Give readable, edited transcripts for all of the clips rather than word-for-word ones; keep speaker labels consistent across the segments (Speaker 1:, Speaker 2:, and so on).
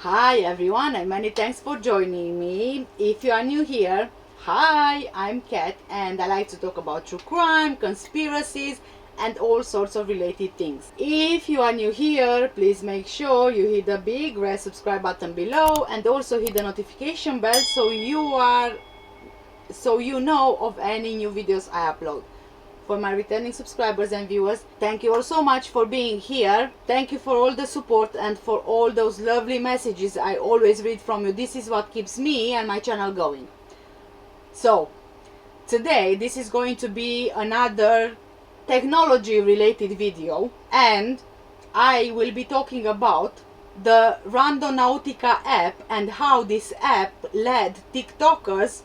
Speaker 1: Hi everyone, and many thanks for joining me. If you are new here, hi, I'm Kat and I like to talk about true crime, conspiracies and all sorts of related things. If you are new here, please make sure you hit the big red subscribe button below and also hit the notification bell so you know of any new videos I upload. For my returning subscribers and viewers, thank you all so much for being here. Thank you for all the support and for all those lovely messages I always read from you. This is what keeps me and my channel going. So today this is going to be another technology related video, and I will be talking about the Randonautica app and how this app led TikTokers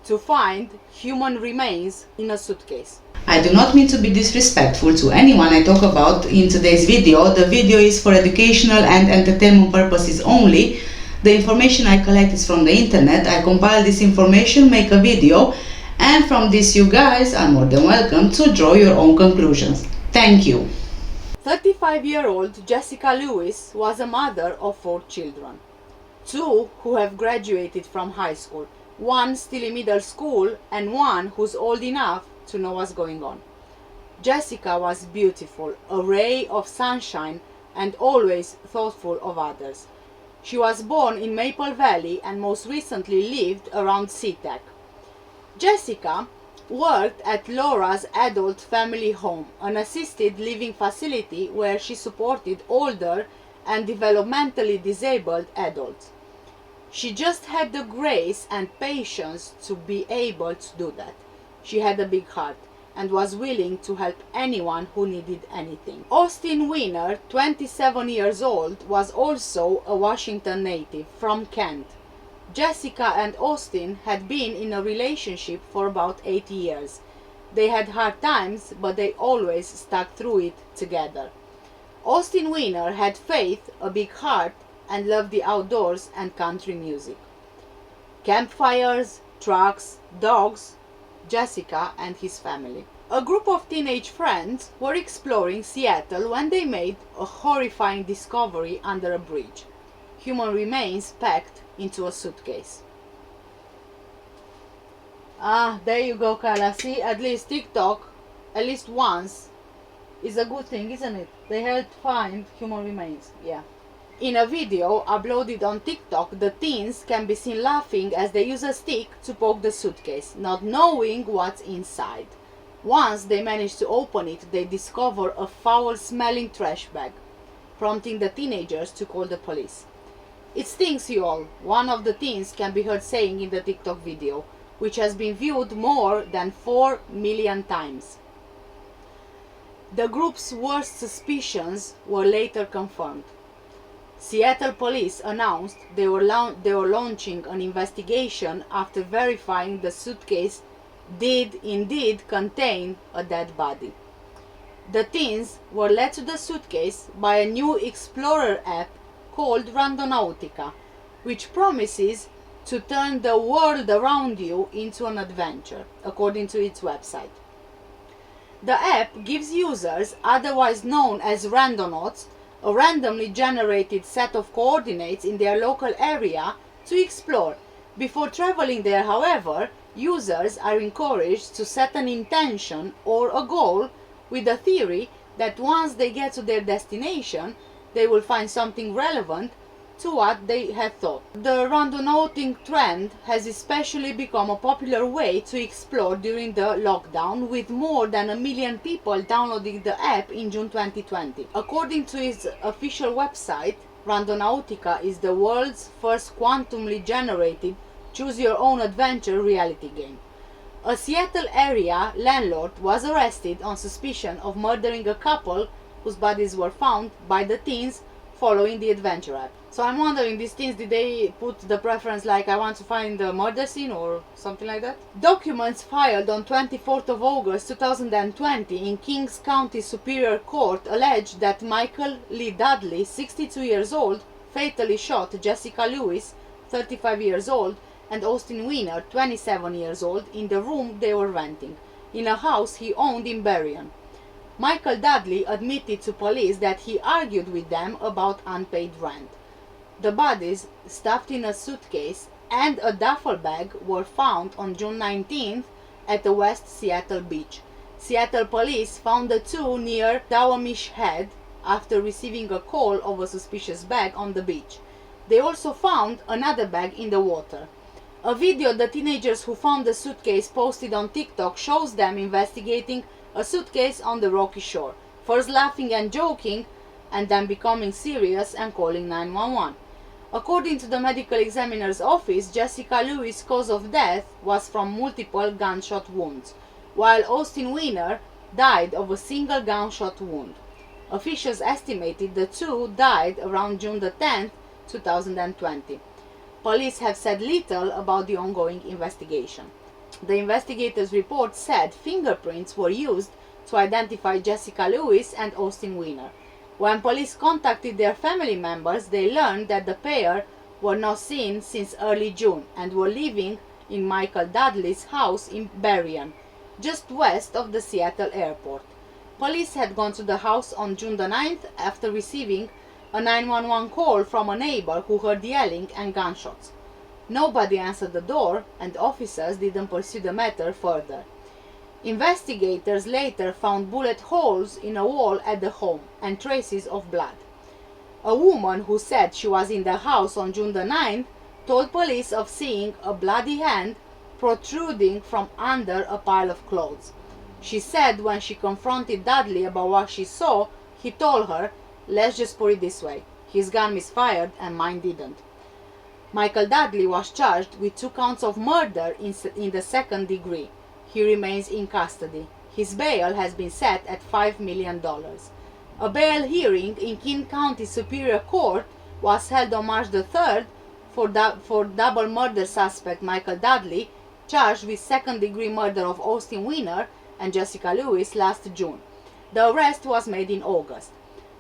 Speaker 1: to find human remains in a suitcase. I do not mean to be disrespectful to anyone I talk about in today's video. The video is for educational and entertainment purposes only. The information I collect is from the internet. I compile this information, make a video, and from this you guys are more than welcome to draw your own conclusions. Thank you. 35-year-old Jessica Lewis was a mother of 4 children. 2 who have graduated from high school, 1 still in middle school, and 1 who's old enough to know what's going on. Jessica was beautiful, a ray of sunshine, and always thoughtful of others. She was born in Maple Valley and most recently lived around Seatac. Jessica worked at Laura's Adult Family Home, an assisted living facility where she supported older and developmentally disabled adults. She just had the grace and patience to be able to do that. She had a big heart and was willing to help anyone who needed anything. Austin Wiener, 27 years old, was also a Washington native from Kent. Jessica and Austin had been in a relationship for about 8 years. They had hard times, but they always stuck through it together. Austin Wiener had faith, a big heart, and loved the outdoors and country music. Campfires, trucks, dogs, Jessica and his family. A group of teenage friends were exploring Seattle when they made a horrifying discovery under a bridge. Human remains packed into a suitcase. There you go, Carla. See, at least TikTok, at least once, is a good thing, isn't it? They helped find human remains. Yeah. In a video uploaded on TikTok, the teens can be seen laughing as they use a stick to poke the suitcase, not knowing what's inside. Once they manage to open it, they discover a foul-smelling trash bag, prompting the teenagers to call the police. "It stinks, you all," one of the teens can be heard saying in the TikTok video, which has been viewed more than 4 million times. The group's worst suspicions were later confirmed. Seattle police announced they were launching an investigation after verifying the suitcase did indeed contain a dead body. The teens were led to the suitcase by a new explorer app called Randonautica, which promises to turn the world around you into an adventure, according to its website. The app gives users, otherwise known as randonauts, a randomly generated set of coordinates in their local area to explore. Before traveling there, however, users are encouraged to set an intention or a goal with the theory that once they get to their destination, they will find something relevant to what they had thought. The randonauting trend has especially become a popular way to explore during the lockdown, with more than 1 million people downloading the app in June 2020. According to its official website, Randonautica is the world's first quantumly generated choose-your-own-adventure reality game. A Seattle area landlord was arrested on suspicion of murdering a couple whose bodies were found by the teens following the adventure app. So I'm wondering, these teens, did they put the preference like I want to find the murder scene or something like that? Documents filed on 24th of August 2020 in Kings County Superior Court allege that Michael Lee Dudley, 62 years old, fatally shot Jessica Lewis, 35 years old, and Austin Wiener, 27 years old, in the room they were renting, in a house he owned in Berrien. Michael Dudley admitted to police that he argued with them about unpaid rent. The bodies, stuffed in a suitcase and a duffel bag, were found on June 19th at the West Seattle beach. Seattle police found the two near Dawamish Head after receiving a call of a suspicious bag on the beach. They also found another bag in the water. A video the teenagers who found the suitcase posted on TikTok shows them investigating a suitcase on the rocky shore, first laughing and joking, and then becoming serious and calling 911. According to the medical examiner's office, Jessica Lewis' cause of death was from multiple gunshot wounds, while Austin Wiener died of a single gunshot wound. Officials estimated the two died around June 10, 2020. Police have said little about the ongoing investigation. The investigators' report said fingerprints were used to identify Jessica Lewis and Austin Wiener. When police contacted their family members, they learned that the pair were not seen since early June and were living in Michael Dudley's house in Berrien, just west of the Seattle airport. Police had gone to the house on June 9th after receiving a 911 call from a neighbor who heard yelling and gunshots. Nobody answered the door, and officers didn't pursue the matter further. Investigators later found bullet holes in a wall at the home and traces of blood. A woman who said she was in the house on June 9th told police of seeing a bloody hand protruding from under a pile of clothes. She said when she confronted Dudley about what she saw, he told her, "Let's just put it this way, his gun misfired and mine didn't." Michael Dudley was charged with 2 counts of murder in the second degree. He remains in custody. His bail has been set at $5 million. A bail hearing in King County Superior Court was held on March the 3rd for double murder suspect Michael Dudley, charged with second-degree murder of Austin Wiener and Jessica Lewis last June. The arrest was made in August.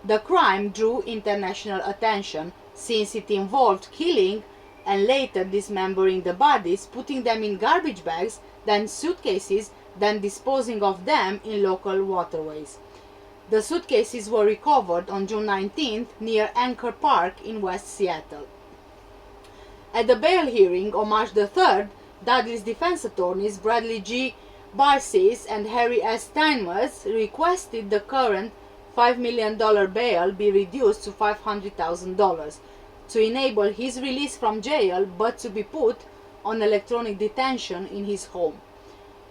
Speaker 1: The crime drew international attention since it involved killing and later dismembering the bodies, putting them in garbage bags, then suitcases, then disposing of them in local waterways. The suitcases were recovered on June 19th near Anchor Park in West Seattle. At the bail hearing on March the 3rd, Dudley's defense attorneys Bradley G. Barces and Harry S. Steinmetz requested the current $5 million bail be reduced to $500,000 to enable his release from jail, but to be put on electronic detention in his home.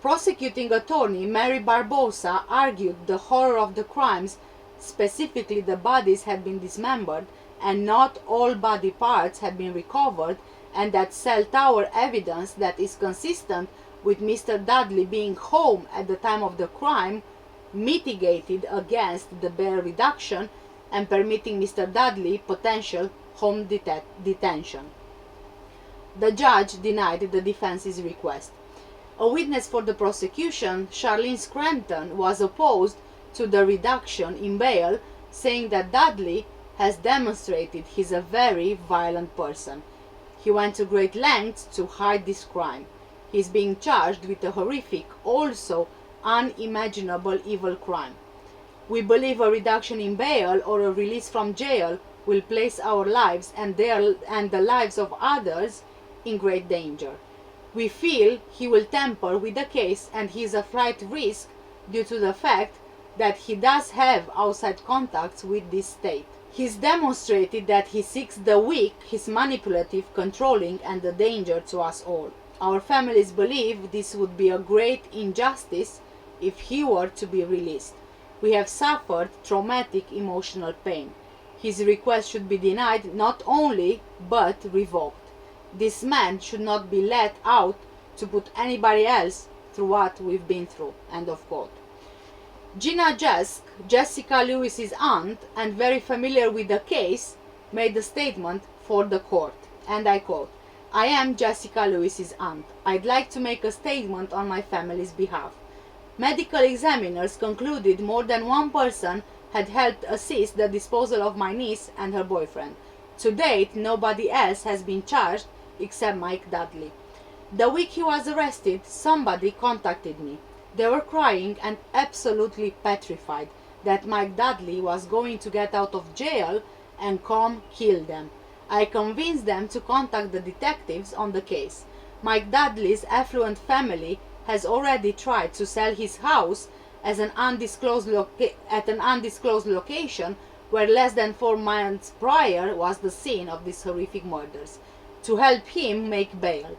Speaker 1: Prosecuting attorney Mary Barbosa argued the horror of the crimes, specifically the bodies had been dismembered and not all body parts had been recovered, and that cell tower evidence that is consistent with Mr. Dudley being home at the time of the crime mitigated against the bail reduction and permitting Mr. Dudley potential home detention. The judge denied the defense's request. A witness for the prosecution, Charlene Scranton, was opposed to the reduction in bail, saying that Dudley has demonstrated he's a very violent person. He went to great lengths to hide this crime. He's being charged with a horrific, also unimaginable evil crime. We believe a reduction in bail or a release from jail will place our lives and the lives of others in great danger. We feel he will tamper with the case and he is a flight risk due to the fact that he does have outside contacts with this state. He's demonstrated that he seeks the weak, he's manipulative, controlling, and a danger to us all. Our families believe this would be a great injustice if he were to be released. We have suffered traumatic emotional pain. His request should be denied not only, but revoked. This man should not be let out to put anybody else through what we've been through." End of quote. Gina Jesk, Jessica Lewis's aunt and very familiar with the case, made a statement for the court, and I quote, "I am Jessica Lewis's aunt. I'd like to make a statement on my family's behalf. Medical examiners concluded more than one person had helped assist the disposal of my niece and her boyfriend. To date, nobody else has been charged except Mike Dudley. The week he was arrested, somebody contacted me. They were crying and absolutely petrified that Mike Dudley was going to get out of jail and come kill them. I convinced them to contact the detectives on the case. Mike Dudley's affluent family has already tried to sell his house as at an undisclosed location where less than 4 months prior was the scene of these horrific murders, to help him make bail.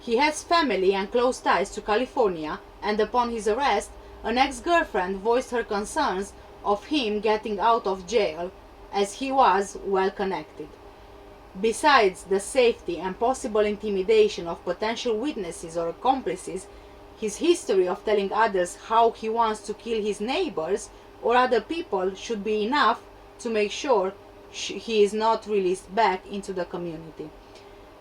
Speaker 1: He has family and close ties to California, and upon his arrest, an ex-girlfriend voiced her concerns of him getting out of jail, as he was well connected. Besides the safety and possible intimidation of potential witnesses or accomplices, his history of telling others how he wants to kill his neighbors or other people should be enough to make sure he is not released back into the community.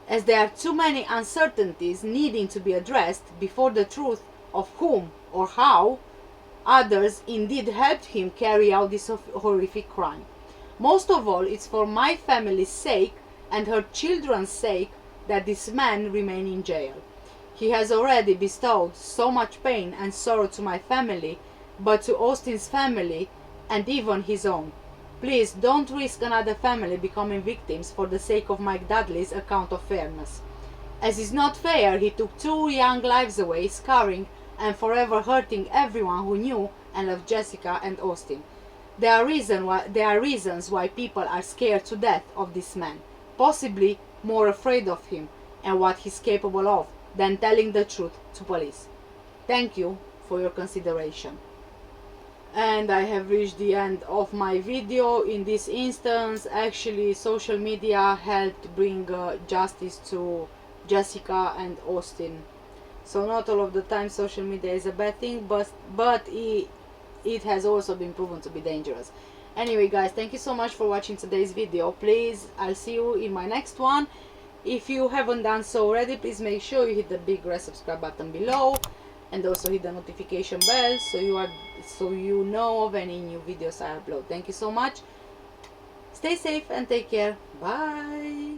Speaker 1: As there are too many uncertainties needing to be addressed before the truth of whom or how others indeed helped him carry out this horrific crime. Most of all, it's for my family's sake and her children's sake that this man remains in jail. He has already bestowed so much pain and sorrow to my family, but to Austin's family and even his own. Please don't risk another family becoming victims for the sake of Mike Dudley's account of fairness. As is not fair, he took 2 young lives away, scarring and forever hurting everyone who knew and loved Jessica and Austin. There are reasons why people are scared to death of this man, possibly more afraid of him and what he's capable of than telling the truth to police. Thank you for your consideration. And I have reached the end of my video. In this instance, actually social media helped bring justice to Jessica and Austin. So not all of the time social media is a bad thing, but it has also been proven to be dangerous. Anyway guys, thank you so much for watching today's video. Please, I'll see you in my next one. If you haven't done so already, please make sure you hit the big red subscribe button below and also hit the notification bell so you know of any new videos I upload. Thank you so much. Stay safe and take care. Bye.